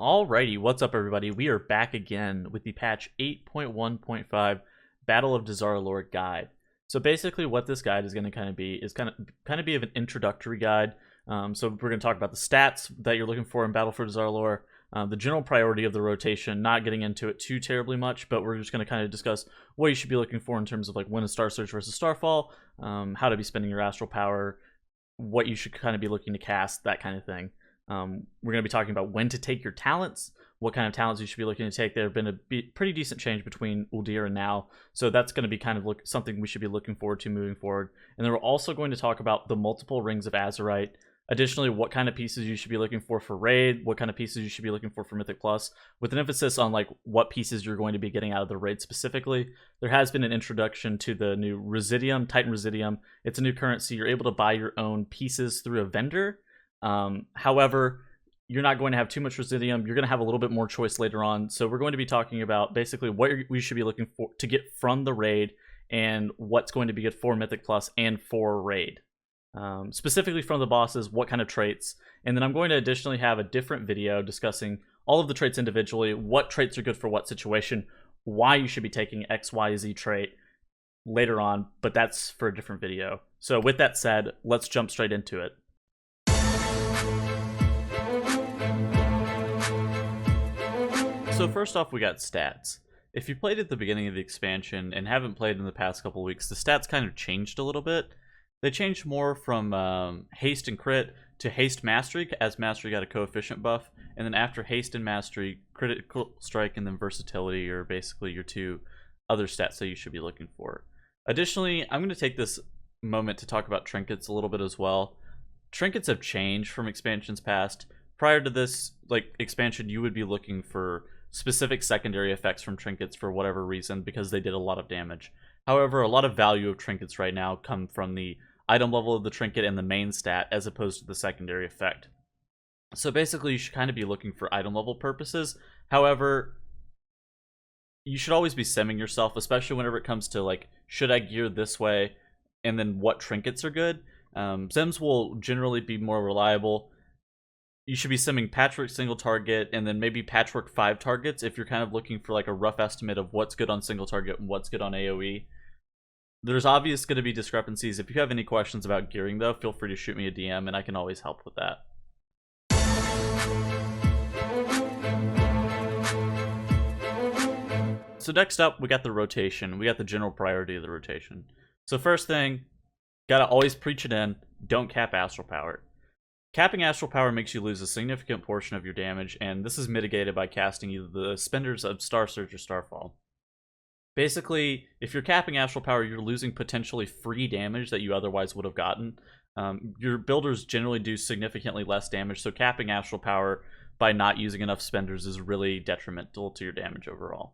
Alrighty, what's up everybody? We are back again with the patch 8.1.5 Battle of Dazar'alor guide. So basically what this guide is going to kind of be is kind of be of an introductory guide. So we're going to talk about the stats that you're looking for in Battle for Dazar'alor, the general priority of the rotation, not getting into it too terribly much, but we're just going to kind of discuss what you should be looking for in terms of like when is Star Surge versus Starfall, how to be spending your astral power, what you should kind of be looking to cast, that kind of thing. We're going to be talking about when to take your talents, what kind of talents you should be looking to take. There have been a pretty decent change between Uldir and now, so that's going to be kind of something we should be looking forward to moving forward. And then we're also going to talk about the multiple rings of Azerite. Additionally, what kind of pieces you should be looking for Raid, what kind of pieces you should be looking for Mythic Plus, with an emphasis on like what pieces you're going to be getting out of the Raid specifically. There has been an introduction to the new Residium, Titan Residium. It's a new currency. You're able to buy your own pieces through a vendor. However, you're not going to have too much Residium. You're going to have a little bit more choice later on. So we're going to be talking about basically what we should be looking for to get from the Raid and what's going to be good for Mythic Plus and for Raid. Specifically from the bosses, what kind of traits. And then I'm going to additionally have a different video discussing all of the traits individually, what traits are good for what situation, why you should be taking X, Y, Z trait later on, but that's for a different video. So with that said, let's jump straight into it. So first off, we got stats. If you played at the beginning of the expansion and haven't played in the past couple weeks, the stats kind of changed a little bit. They changed more from haste and crit to haste mastery, as mastery got a coefficient buff, and then after haste and mastery, critical strike and then versatility are basically your two other stats that you should be looking for. Additionally, I'm going to take this moment to talk about trinkets a little bit as well. Trinkets have changed from expansions past. Prior to this expansion, you would be looking for specific secondary effects from trinkets for whatever reason because they did a lot of damage. However, a lot of value of trinkets right now come from the item level of the trinket and the main stat as opposed to the secondary effect. So basically you should kind of be looking for item level purposes. However, you should always be simming yourself, especially whenever it comes to like, should I gear this way and then what trinkets are good. Sims will generally be more reliable. You should be simming patchwork single target and then maybe patchwork 5 targets if you're kind of looking for like a rough estimate of what's good on single target and what's good on AoE. There's obvious going to be discrepancies. If you have any questions about gearing though, feel free to shoot me a DM and I can always help with that. So next up, we got the rotation. We got the general priority of the rotation. So first thing, gotta always preach it in, don't cap astral power. Capping astral power makes you lose a significant portion of your damage, and this is mitigated by casting either the spenders of Star Surge or Starfall. Basically, if you're capping astral power, you're losing potentially free damage that you otherwise would have gotten. Your builders generally do significantly less damage, so capping astral power by not using enough spenders is really detrimental to your damage overall.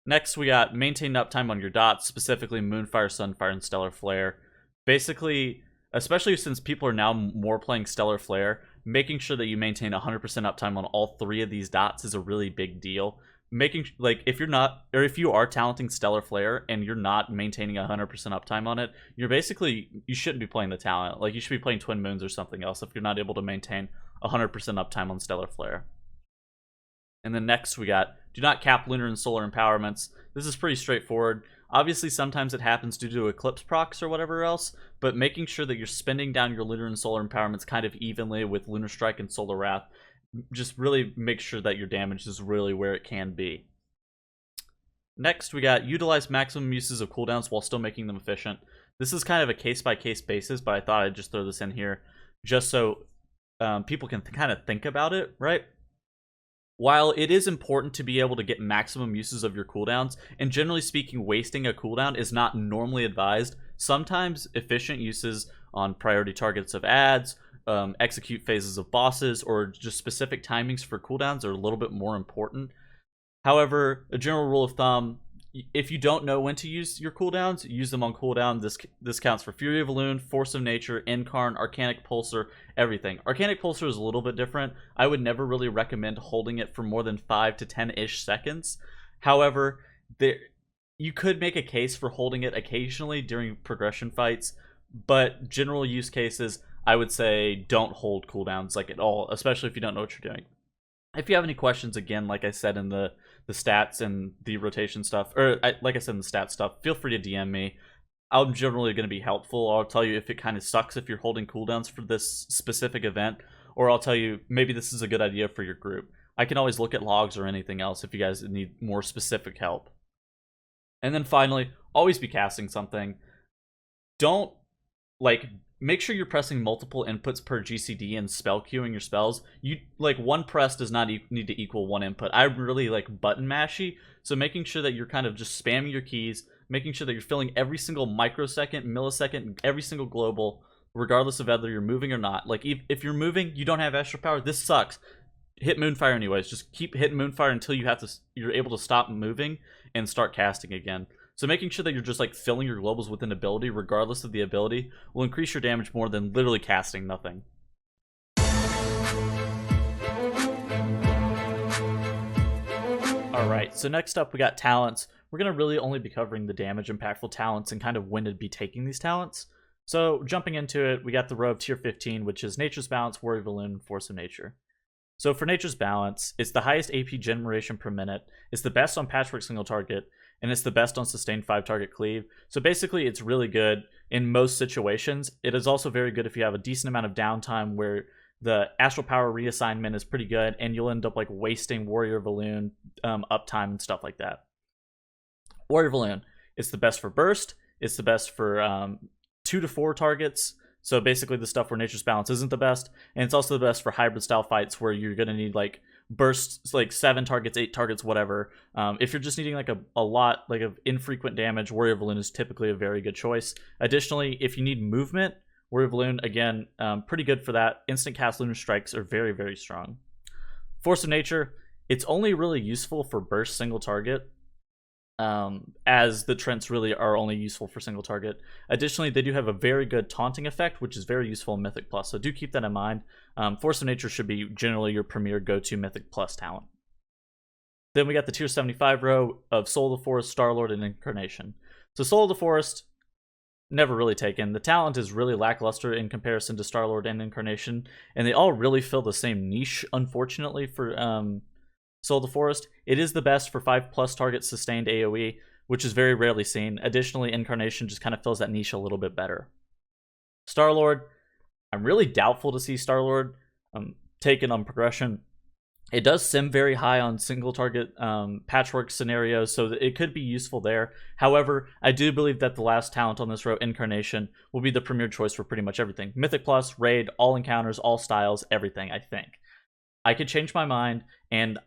Next, we got maintain uptime on your dots, specifically Moonfire, Sunfire, and Stellar Flare. Basically, especially since people are now more playing Stellar Flare, making sure that you maintain 100% uptime on all 3 of these dots is a really big deal. Making like if you are talenting Stellar Flare and you're not maintaining 100% uptime on it, you shouldn't be playing the talent. Like you should be playing Twin Moons or something else if you're not able to maintain 100% uptime on Stellar Flare. And then next we got do not cap lunar and solar empowerments. This is pretty straightforward. Obviously, sometimes it happens due to eclipse procs or whatever else, but making sure that you're spending down your lunar and solar empowerments kind of evenly with Lunar Strike and Solar Wrath, just really make sure that your damage is really where it can be. Next, we got utilize maximum uses of cooldowns while still making them efficient. This is kind of a case-by-case basis, but I thought I'd just throw this in here just so people can kind of think about it, right? While it is important to be able to get maximum uses of your cooldowns, and generally speaking, wasting a cooldown is not normally advised, sometimes efficient uses on priority targets of ads, execute phases of bosses, or just specific timings for cooldowns are a little bit more important. However, a general rule of thumb, if you don't know when to use your cooldowns, use them on cooldown. This counts for Fury of Elune, Force of Nature, Incarn, Arcanic Pulsar, everything. Arcanic Pulsar is a little bit different. I would never really recommend holding it for more than 5 to 10-ish seconds. However, you could make a case for holding it occasionally during progression fights, but general use cases, I would say don't hold cooldowns like at all, especially if you don't know what you're doing. If you have any questions, again, like I said in the stats and the rotation stuff, or like I said in the stats stuff, feel free to DM me. I'm generally going to be helpful. I'll tell you if it kind of sucks if you're holding cooldowns for this specific event, or I'll tell you maybe this is a good idea for your group. I can always look at logs or anything else if you guys need more specific help. And then finally, always be casting something. Don't, make sure you're pressing multiple inputs per GCD and spell queuing your spells. One press does not need to equal one input. I really like button mashy, so making sure that you're kind of just spamming your keys, making sure that you're filling every single microsecond, millisecond, every single global, regardless of whether you're moving or not. Like, if you're moving, you don't have astral power, this sucks. Hit Moonfire anyways. Just keep hitting Moonfire until you're able to stop moving and start casting again. So making sure that you're just filling your globals with an ability, regardless of the ability, will increase your damage more than literally casting nothing. Alright, so next up we got talents. We're going to really only be covering the damage impactful talents and kind of when to be taking these talents. So jumping into it, we got the row of tier 15, which is Nature's Balance, Warrior Balloon, and Force of Nature. So for Nature's Balance, it's the highest AP generation per minute, it's the best on Patchwork single target, and it's the best on sustained 5-target cleave. So basically, it's really good in most situations. It is also very good if you have a decent amount of downtime where the astral power reassignment is pretty good, and you'll end up wasting Warrior Balloon uptime and stuff like that. Warrior Balloon, it's the best for burst. It's the best for 2 to 4 targets. So basically the stuff where Nature's Balance isn't the best. And it's also the best for hybrid style fights where you're going to need bursts, 7 targets, 8 targets, whatever. If you're just needing a lot of infrequent damage, Warrior Balloon is typically a very good choice. Additionally, if you need movement, Warrior Balloon, again, pretty good for that. Instant cast Lunar Strikes are very, very strong. Force of Nature, it's only really useful for burst single target, as the Trents really are only useful for single target. Additionally, they do have a very good taunting effect, which is very useful in Mythic Plus, so do keep that in mind. Force of Nature should be generally your premier go-to Mythic Plus talent. Then we got the tier 75 row of Soul of the Forest, Star-Lord, and Incarnation. So Soul of the Forest, never really taken. The talent is really lackluster in comparison to Star-Lord and Incarnation, and they all really fill the same niche, unfortunately, for Soul of the Forest. It is the best for 5+ target sustained AoE, which is very rarely seen. Additionally, Incarnation just kind of fills that niche a little bit better. Star-Lord, I'm really doubtful to see Star-Lord taken on progression. It does sim very high on single target patchwork scenarios, so it could be useful there. However, I do believe that the last talent on this row, Incarnation, will be the premier choice for pretty much everything. Mythic Plus, Raid, all encounters, all styles, everything, I think. I could change my mind, and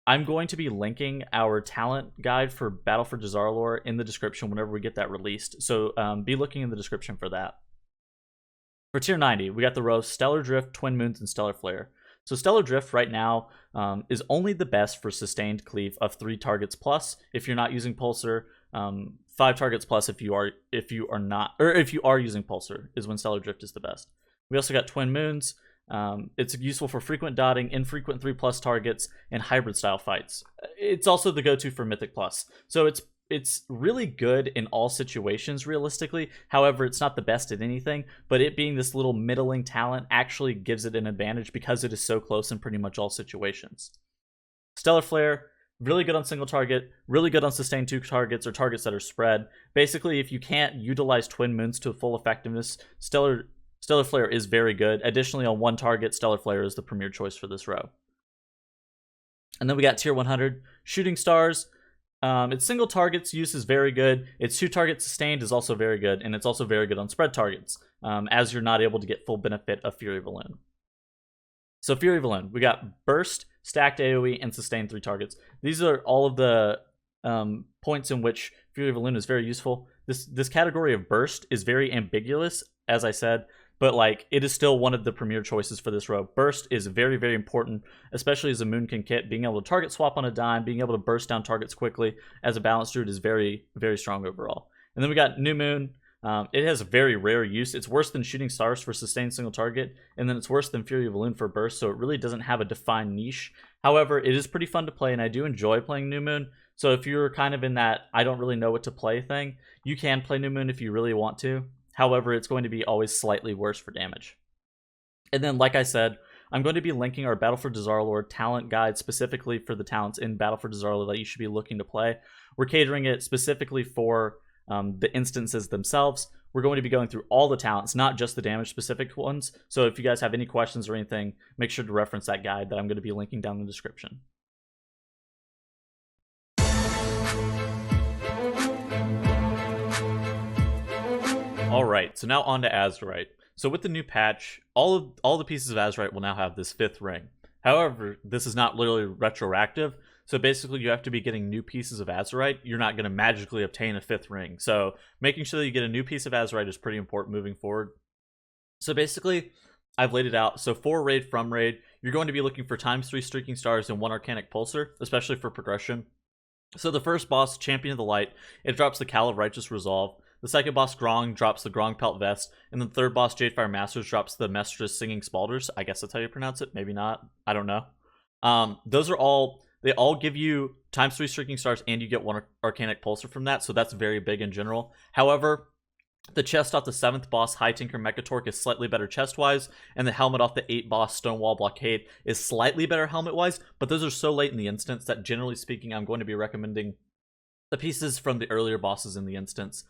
I'm going to be linking our talent guide for Battle for Dazar'alor in the description whenever we get that released, so be looking in the description for that. For tier 90, we got the row Stellar Drift, Twin Moons, and Stellar Flare. So Stellar Drift right now is only the best for sustained cleave of 3 targets plus if you're not using Pulsar, 5 targets plus if you are using Pulsar is when Stellar Drift is the best. We also got Twin Moons. It's useful for frequent dotting, infrequent 3+ targets, and hybrid style fights. It's also the go-to for Mythic Plus. So it's really good in all situations, realistically. However, it's not the best at anything, but it being this little middling talent actually gives it an advantage because it is so close in pretty much all situations. Stellar Flare, really good on single target, really good on sustained 2 targets or targets that are spread. Basically, if you can't utilize Twin Moons to full effectiveness, Stellar Flare is very good. Additionally, on 1 target, Stellar Flare is the premier choice for this row. And then we got tier 100, Shooting Stars. Its single targets use is very good. Its 2 targets sustained is also very good, and it's also very good on spread targets, as you're not able to get full benefit of Fury Balloon. So Fury Balloon, we got burst, stacked AoE, and sustained 3 targets. These are all of the points in which Fury Balloon is very useful. This category of burst is very ambiguous, as I said, but it is still one of the premier choices for this row. Burst is very, very important, especially as a Moonkin kit. Being able to target swap on a dime, being able to burst down targets quickly as a balanced druid is very, very strong overall. And then we got New Moon. It has a very rare use. It's worse than Shooting Stars for sustained single target, and then it's worse than Fury Balloon for burst, so it really doesn't have a defined niche. However, it is pretty fun to play, and I do enjoy playing New Moon. So if you're kind of in that I don't really know what to play thing, you can play New Moon if you really want to. However, it's going to be always slightly worse for damage. And then, like I said, I'm going to be linking our Battle for Dazar'alor talent guide specifically for the talents in Battle for Dazar'alor that you should be looking to play. We're catering it specifically for the instances themselves. We're going to be going through all the talents, not just the damage-specific ones. So if you guys have any questions or anything, make sure to reference that guide that I'm going to be linking down in the description. Alright, so now on to Azerite. So with the new patch, all the pieces of Azerite will now have this 5th ring. However, this is not literally retroactive, so basically you have to be getting new pieces of Azerite. You're not going to magically obtain a 5th ring. So making sure that you get a new piece of Azerite is pretty important moving forward. So basically, I've laid it out. So for raid from raid, you're going to be looking for ×3 streaking stars and 1 arcanic pulsar, especially for progression. So the first boss, Champion of the Light, it drops the Cal of Righteous Resolve. The second boss, Grong, drops the Grong Pelt Vest. And the third boss, Jadefire Masters, drops the Mestress Singing Spalders. I guess that's how you pronounce it. Maybe not. I don't know. Those are all... They all give you ×3 streaking stars, and you get 1 arcanic pulsar from that. So that's very big in general. However, the chest off the 7th boss, High Tinker Mechatorque, is slightly better chest-wise. And the helmet off the 8th boss, Stonewall Blockade, is slightly better helmet-wise. But those are so late in the instance that, generally speaking, I'm going to be recommending the pieces from the earlier bosses in the instance.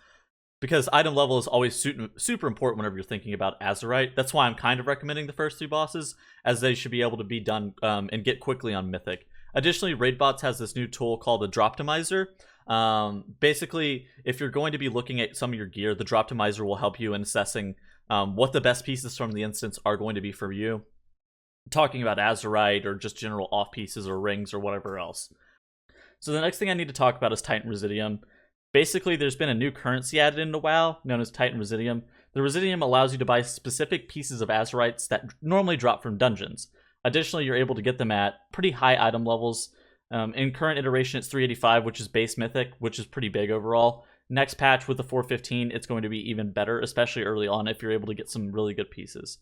Because item level is always super important whenever you're thinking about Azerite. That's why I'm kind of recommending the first 3 bosses, as they should be able to be done and get quickly on Mythic. Additionally, Raidbots has this new tool called the Droptimizer. Basically, if you're going to be looking at some of your gear, the Droptimizer will help you in assessing what the best pieces from the instance are going to be for you. Talking about Azerite or just general off pieces or rings or whatever else. So the next thing I need to talk about is Titan Residium. Basically, there's been a new currency added into WoW, known as Titan Residium. The Residium allows you to buy specific pieces of Azerites that normally drop from dungeons. Additionally, you're able to get them at pretty high item levels. In current iteration, it's 385, which is base Mythic, which is pretty big overall. Next patch with the 415, it's going to be even better, especially early on if you're able to get some really good pieces.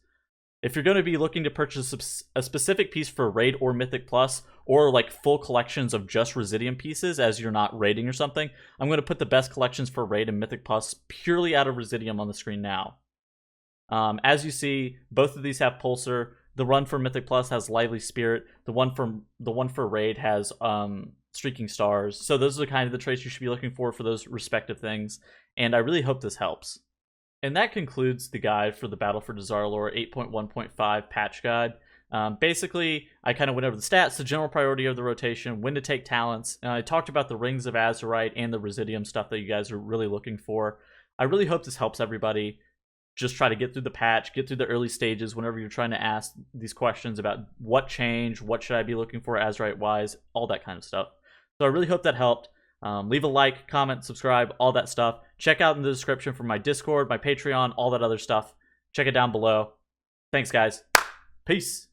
If you're going to be looking to purchase a specific piece for Raid or Mythic Plus, or like full collections of just Residium pieces as you're not raiding or something, I'm going to put the best collections for Raid and Mythic Plus purely out of Residium on the screen now. As you see, both of these have Pulsar. The one for Mythic Plus has Lively Spirit. The one for Raid has Streaking Stars. So those are kind of the traits you should be looking for those respective things. And I really hope this helps. And that concludes the guide for the Battle for Dazar'alor 8.1.5 patch guide. Basically, I kind of went over the stats, the general priority of the rotation, when to take talents. I talked about the Rings of Azerite and the Residium stuff that you guys are really looking for. I really hope this helps everybody. Just try to get through the patch, get through the early stages whenever you're trying to ask these questions about what changed, what should I be looking for Azerite-wise, all that kind of stuff. So I really hope that helped. Leave a like, comment, subscribe, all that stuff. Check out in the description for my Discord, my Patreon, all that other stuff. Check it down below. Thanks, guys. Peace.